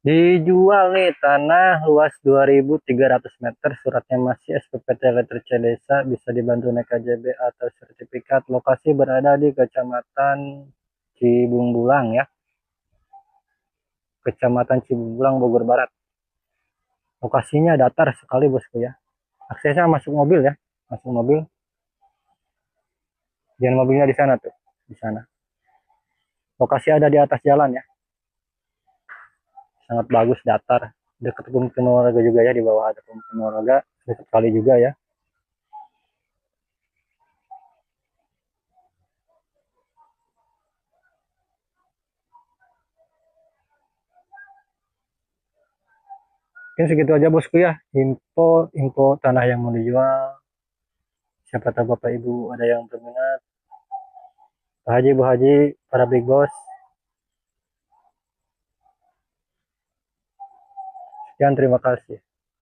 Dijual nih tanah luas 2.300 meter, suratnya masih SPPT Letter Desa, bisa dibantu naik KJB atau sertifikat. Lokasi berada di Kecamatan Cibungbulang ya, Kecamatan Cibungbulang, Bogor Barat. Lokasinya datar sekali bosku ya. Aksesnya masuk mobil ya, masuk mobil. Dan mobilnya di sana tuh, di sana. Lokasi ada di atas jalan ya, sangat bagus, datar. Dekat pemukiman warga juga ya, di bawah ada pemukiman warga, dekat kali juga ya. Mungkin segitu aja bosku ya, info tanah yang mau dijual. Siapa tahu Bapak Ibu ada yang berminat. Pak Haji, Bu Haji, para big boss. Sekian, terima kasih.